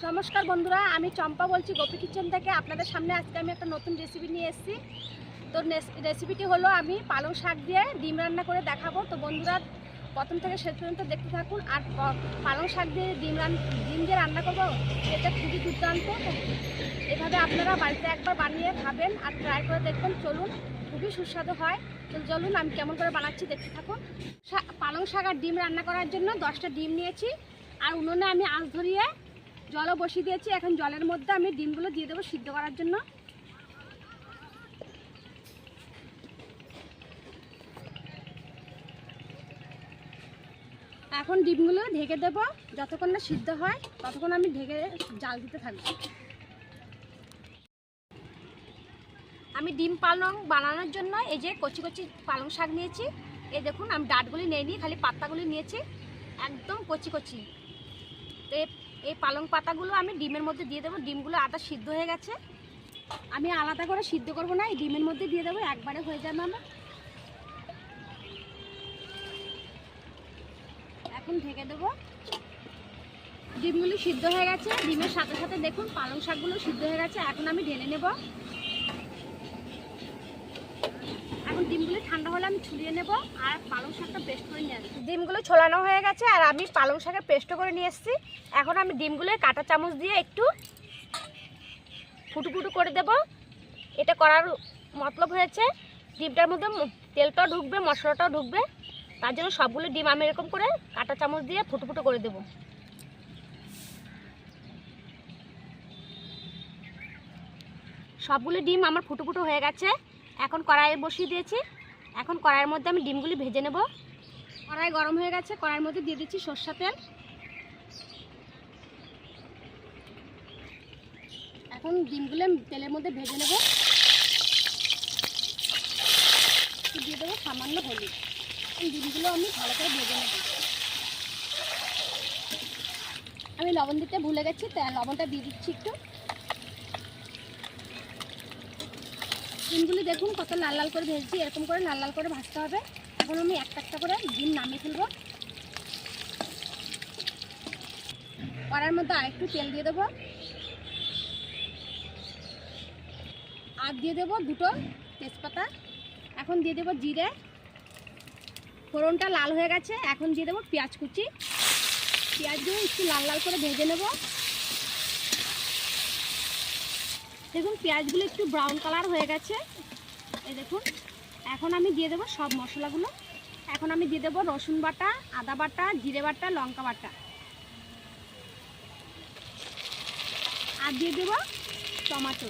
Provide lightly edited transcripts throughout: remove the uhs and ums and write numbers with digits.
নমস্কার বন্ধুরা, আমি চম্পা বলছি গোপী কিচেন থেকে। আপনাদের সামনে আজকে আমি একটা নতুন রেসিপি নিয়ে এসেছি। তো রেসিপিটি হলো আমি পালং শাক দিয়ে ডিম রান্না করে দেখাবো। তো বন্ধুরা প্রথম থেকে শেষ পর্যন্ত দেখতে থাকুন। আর পালং শাক দিয়ে ডিম দিয়ে রান্না করবো, এটা খুবই দুর্দান্ত। এভাবে আপনারা বাড়িতে একবার বানিয়ে খাবেন আর ট্রাই করে দেখবেন। চলুন, খুবই সুস্বাদু হয়। তো চলুন আমি কেমন করে বানাচ্ছি দেখতে থাকুন। পালং শাক আর ডিম রান্না করার জন্য 10টা ডিম নিয়েছি। আর উনুনে আমি আঁচ ধরিয়ে জলও বসিয়ে দিয়েছি। এখন জলের মধ্যে আমি ডিমগুলো দিয়ে দেবো সিদ্ধ করার জন্য। এখন ডিমগুলো ঢেকে দেবো, যতক্ষণ না সিদ্ধ হয় ততক্ষণ আমি ঢেকে জাল দিতে থাকবো। আমি ডিম পালং বানানোর জন্য এই যে কচি কচি পালং শাক নিয়েছি। এই দেখুন, আমি ডাঁটগুলি নিইনি, খালি পাতাগুলি নিয়েছি, একদম কচি কচি। তো এই পালং পাতাগুলো আমি ডিমের মধ্যে দিয়ে দেবো। ডিমগুলো আদা সিদ্ধ হয়ে গেছে, আমি আলাদা করে সিদ্ধ করব না, এই ডিমের মধ্যে দিয়ে দেবো, একবারে হয়ে যাবে আমার। এখন ঢেকে দেবো। ডিমগুলো সিদ্ধ হয়ে গেছে, ডিমের সাথে সাথে দেখুন পালং শাকগুলো সিদ্ধ হয়ে গেছে। এখন আমি ঢেলে নেব। এখন ডিমগুলো ঠান্ডা হলে আমি ছুলিয়ে নেব আর পালং শাকটা পেস্ট করে নিয়ে আসবো। ডিমগুলো ছোলানো হয়ে গেছে আর আমি পালং শাকের পেস্ট করে নিয়ে এসেছি। এখন আমি ডিমগুলো কাঁটা চামচ দিয়ে একটু ফুটু ফুটু করে দেব। এটা করার মতলব হয়েছে ডিমটার মধ্যে তেলটাও ঢুকবে, মশলাটাও ঢুকবে, তার জন্য সবগুলো ডিম আমি এরকম করে কাঁটা চামচ দিয়ে ফুটু ফুটু করে দেব। সবগুলো ডিম আমার ফুটু ফুটু হয়ে গেছে। এখন কড়াইয়ে বসিয়ে দিয়েছি। এখন কড়াইয়ের মধ্যে আমি ডিমগুলি ভেজে নেব। কড়াই গরম হয়ে গেছে, কড়াইয়ের মধ্যে দিয়ে দিচ্ছি সরষের তেল। এখন ডিমগুলো তেলের মধ্যে ভেজে নেব। দিয়ে দেবো সামান্য হলুদ। এই ডিমগুলো আমি ভালো করে ভেজে নেব। আমি লবণ দিতে ভুলে গেছি, তাই লবণটা দিয়ে দিচ্ছি একটু। ডিমগুলি দেখুন কত লাল লাল করে ভেজেছি, এরকম করে লাল লাল করে ভাজতে হবে। এখন আমি একটা একটা করে ডিম নামিয়ে ফেলবো। কড়াইয়ের মধ্যে আরেকটু তেল দিয়ে দেবো আর দিয়ে দেবো 2টো তেজপাতা। এখন দিয়ে দেবো জিরে। ফোড়নটা লাল হয়ে গেছে, এখন দিয়ে দেবো পেঁয়াজ কুচি। পেঁয়াজগুলো একটু লাল লাল করে ভেজে নেব। দেখুন পেঁয়াজগুলো একটু ব্রাউন কালার হয়ে গেছে, এই দেখুন। এখন আমি দিয়ে দেবো সব মশলাগুলো। এখন আমি দিয়ে দেবো রসুন বাটা, আদা বাটা, জিরে বাটা, লঙ্কা বাটা, আর দিয়ে দেবো টমেটো।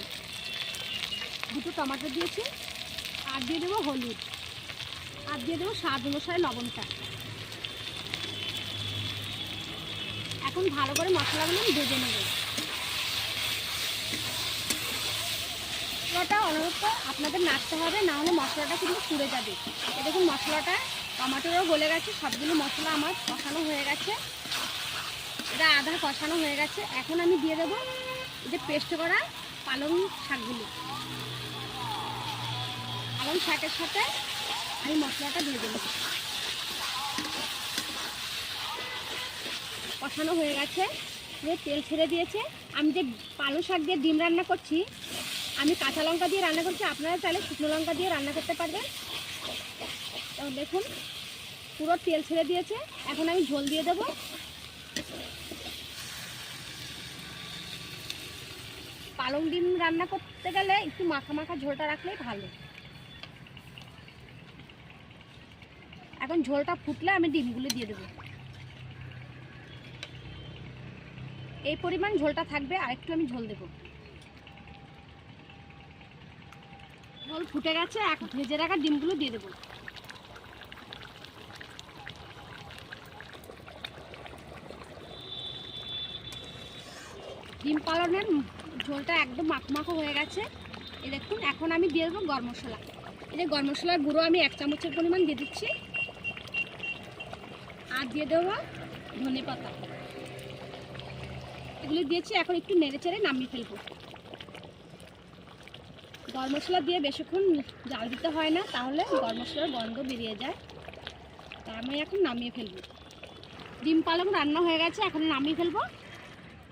2টো টমেটো দিয়েছি। আর দিয়ে দেবো হলুদ, আর দিয়ে দেবো স্বাদ অনুসারে লবণটা। এখন ভালো করে মশলাগুলো ভেজে নেব। মশলাটা অনবরত আপনাদের নাড়তে হবে, না হলে মশলাটা কিন্তু পুড়ে যাবে। এই দেখুন মশলাটা টমেটোরও গলে গেছে, সবগুলো মশলা আমার কষানো হয়ে গেছে, এটা আধা কষানো হয়ে গেছে। এখন আমি দিয়ে দেবো এই যে পেস্ট করা পালং শাকগুলো। পালং শাকের সাথে আমি মশলাটা দিয়ে দেবো। কষানো হয়ে গেছে, তেল ছেড়ে দিয়েছে। আমি যে পালং শাক দিয়ে ডিম রান্না করছি, আমি কাঁচা লঙ্কা দিয়ে রান্না করছি, আপনারা চাইলে শুকনো লঙ্কা দিয়ে রান্না করতে পারবেন। তো দেখুন পুরো তেল ছেড়ে দিয়েছে। এখন আমি ঝোল দিয়ে দেবো। পালং ডিম রান্না করতে গেলে একটু মাখা মাখা ঝোলটা রাখলেই ভালো। এখন ঝোলটা ফুটলে আমি ডিমগুলো দিয়ে দেবো। এই পরিমাণ ঝোলটা থাকবে, আর একটু আমি ঝোল দেবো। ঝোল ফুটে গেছে, এখন ভেজে রাখা ডিমগুলো দিয়ে দেবো। ডিম পালনের ঝোলটা একদম মাখো হয়ে গেছে, এই দেখুন। এখন আমি দিয়ে দেবো গরম মশলা। এই যে গরম মশলার গুঁড়ো আমি 1 চামচের পরিমাণ দিয়ে দিচ্ছি। আর দিয়ে দেবো ধনে পাতা, এগুলি দিয়েছি। এখন একটু নেড়ে চেড়ে নামিয়ে ফেলবো। গরম মশলা দিয়ে বেশিক্ষণ জাল দিতে হয় না, তাহলে গরম মশলার গন্ধ বেরিয়ে যায়। তাই আমি এখন নামিয়ে ফেলবো। ডিম পালং রান্না হয়ে গেছে, এখন নামিয়ে ফেলবো।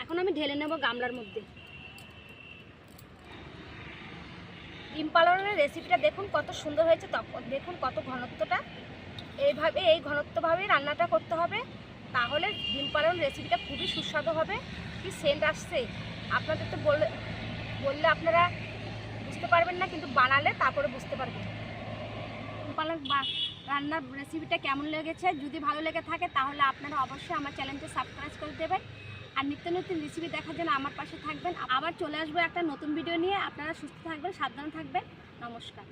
এখন এখন আমি ঢেলে নেব গামলার মধ্যে। ডিম পালনের রেসিপিটা দেখুন কত সুন্দর হয়েছে, তখন দেখুন কত ঘনত্বটা। এই ঘনত্বভাবেই রান্নাটা করতে হবে, তাহলে ডিম পালন রেসিপিটা খুবই সুস্বাদু হবে। কি সেন্ট আসছে, আপনাদের তো বললে আপনারা বুঝতে পারবেন না, কিন্তু বানালে তারপরে বুঝতে পারবেন। ডিম পালন রান্নার রেসিপিটা কেমন লেগেছে, যদি ভালো লেগে থাকে তাহলে আপনারা অবশ্যই আমার চ্যানেলটি সাবস্ক্রাইব করে দেবেন, আর নিত্য নতুন রেসিপি দেখার জন্য আমার পাশে থাকবেন। আবার চলে আসবো একটা নতুন ভিডিও নিয়ে। আপনারা সুস্থ থাকবেন, সাবধানে থাকবেন। নমস্কার।